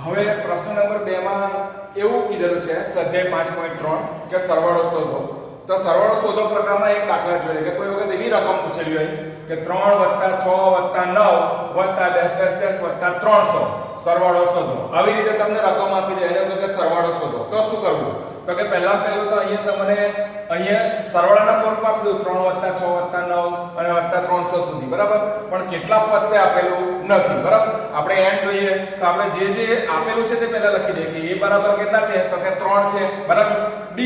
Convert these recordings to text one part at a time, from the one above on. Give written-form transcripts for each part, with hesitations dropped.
હવે પ્રશ્ન નંબર 2 માં એવું કીધેલું છે સ્વાધ્યાય 5.3 કે સરવાળો શોધો. તો સરવાળો શોધો પ્રકારના એક દાખલા જોઈએ કે કોઈ વખત એવી રકમ પૂછેલી હોય કે 3 + 6 + 9 + 300 સરવાળો શોધો. આવી રીતે તમને રકમ આપી દે એને કહે કે સરવાળો શોધો. તો શું કરવું? તો કે પહેલું તો અહીંયા તમને અહીંયા સરવાળાના સ્વરૂપમાં આપ્યું 3 + 6 + 9 અને +300 સુધી, બરાબર. પણ કેટલા પદ તે આપેલું નથી, બરાબર. આપણે n જોઈએ તો આપણે જે આપેલું છે તે પહેલા લખી દઈએ કે a બરાબર કેટલા છે? તો કે 3 છે, બરાબર. d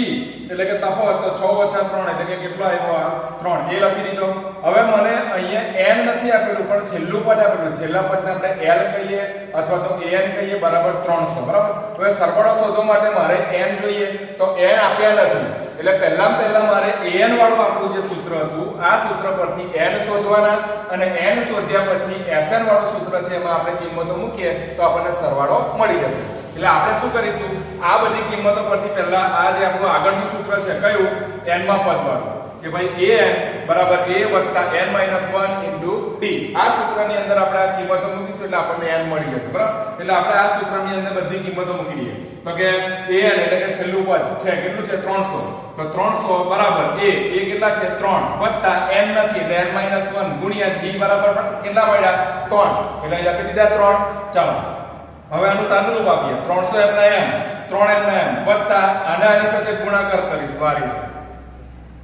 એટલે કે તફાવત તો 6 - 3 એટલે કે કેટલો આવ્યો? 3 એ લખી દીધો. હવે મને અહીંયા n નથી આપેલું પણ છેલ્લું પદ આપેલું. છેલ્લા પદને આપણે l કહીએ અથવા તો an કહીએ, બરાબર 300, બરાબર. હવે સરવાળો શોધવા માટે મારે n જોઈએ તો n આપ્યા નથી એટલે પહેલા મારે an વાળું આપણું જે સૂત્ર હતું આ સૂત્ર પરથી n શોધવાના અને n શોધ્યા પછી sn વાળું સૂત્ર છે એમાં આપણે કિંમતો મૂકીએ તો આપણને સરવાળો મળી જશે. એટલે આપણે શું કરીશું? આ બધી કિંમતો પરથી પહેલા આ જે આપણું આગળનું સૂત્ર છે કયું? n માં પદ વાળું કે ભાઈ an બરાબર a + n - 1 * d. આ સૂત્રની અંદર આપણે આ કિંમતો મૂકીશું એટલે આપણને n મળી જશે, બરાબર. એટલે આપણે આ સૂત્રની અંદર બધી કિંમતો મૂકી દઈએ તો કે an એટલે કે છેલ્લું પદ છે કેટલું છે? 300. તો 300 બરાબર a કેટલા છે? 3 n નથી એટલે n - 1 ગુણ્યા d બરાબર કેટલા મળ્યા? 3 એટલે અહીંયા આપી દીધા 3. ચાલો હવે આનું સાદું રૂપ આપીએ 300 m ના m 3m ના m વત્તા આની સાથે ગુણાકાર કરીશ વારી,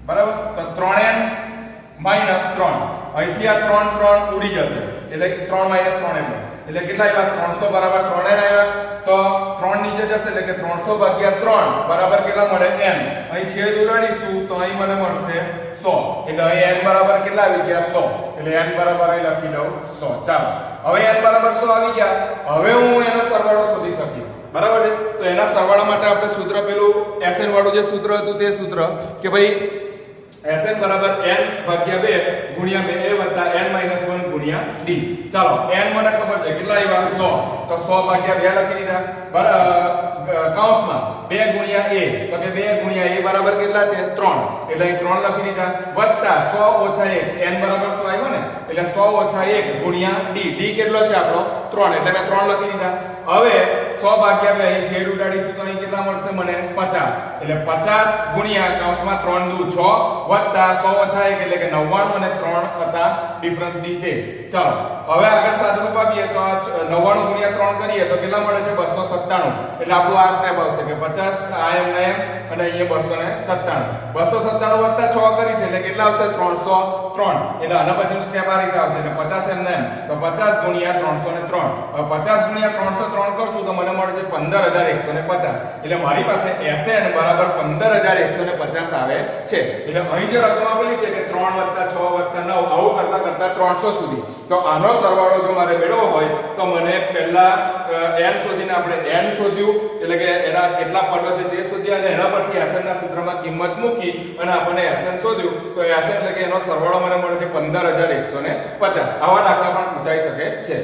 બરાબર. તો 3n - 3 અહીંથી આ 3 ઉડી જશે એટલે 3 - 3 એટલે કેટલા આવ્યા? 300 બરાબર 3n આવ્યા. તો 3 નીચે જશે એટલે કે 300 ભાગ્યા 3 બરાબર કેટલા મળે? n. અહીં છેદ ઉડાડીશું તો અહીં મને મળશે 100 એટલે અહીં n બરાબર કેટલા આવી ગયા? 100 એટલે n બરાબર અહીં લખી દઉં 100. ચાલો હવે n બરાબર 100 આવી ગયા. હવે હું એનો સરવાળો શોધી શકીશ, બરાબર છે. તો એના સરવાળા માટે આપણે સૂત્ર પેલું sn વાળું જે સૂત્ર હતું તે સૂત્ર કે ભાઈ sn બરાબર n ભાગ્યા 2 ગુણ્યા 2a વત્તા n - 1 ગુણ્યા d. ચાલો n મને ખબર છે કેટલા આવ્યા? 100. તો 100 ભાગ્યા 2 લખી દીધા, કૌંસમાં 2 ગુણ્યા a તો કે 2 ગુણ્યા a બરાબર કેટલા છે? 3 એટલે અહીં 3 લખી દીધા વત્તા 100 - 1 n બરાબર 100 આવ્યો ને એટલે 100 - 1 ગુણ્યા d. d કેટલો છે આપણો? 3 એટલે મેં 3 લખી દીધા. હવે 100 ભાગ્યા 2 અહીં છેદ ઉડાડીશું તો અહીં કેટલા મળશે મને? 50 એટલે 50 ગુણ્યા કૌંસમાં 3 દુ 6 વત્તા 100 - 1 એટલે કે 99 અને 3 હતા ડિફરન્સ d તે. ચાલો હવે આગળ સાદુરૂપ આપીએ તો આ 99 ગુણ્યા 3 કરીએ તો કેટલા મળે છે? 297. એટલે આપણું આ સ્ટેપ આવશે કે 50 આ m ના m અને અહીંયા 297 વત્તા 6 કરીશ એટલે કેટલા આવશે? 303. એટલે આના પછીનું સ્ટેપ આ રીતે આવશે એટલે 50 m ના m તો 50 ગુણ્યા 303. હવે 50 ગુણ્યા 303 કરશું તો મને મળે છે 15150. એટલે મારી પાસે sn બરાબર 15150 આવે છે. એટલે અહીં જે રકમ આપેલી છે કે 3 + 6 + 9 આવું કરતા કરતા 300 સુધી. તો આનો સરવાળો જો મારે મેળવવો હોય તો મને પહેલા n શોધીને આપણે n શોધ્યું એટલે કે એના કેટલા પદો છે તે શોધ્યા અને એના પરથી sn ના સૂત્રમાં કિંમત મૂકી અને આપણને sn શોધ્યું તો sn એટલે કે એનો સરવાળો મને મળે છે 15150. આવા દાખલા પણ પૂછાઈ શકે છે.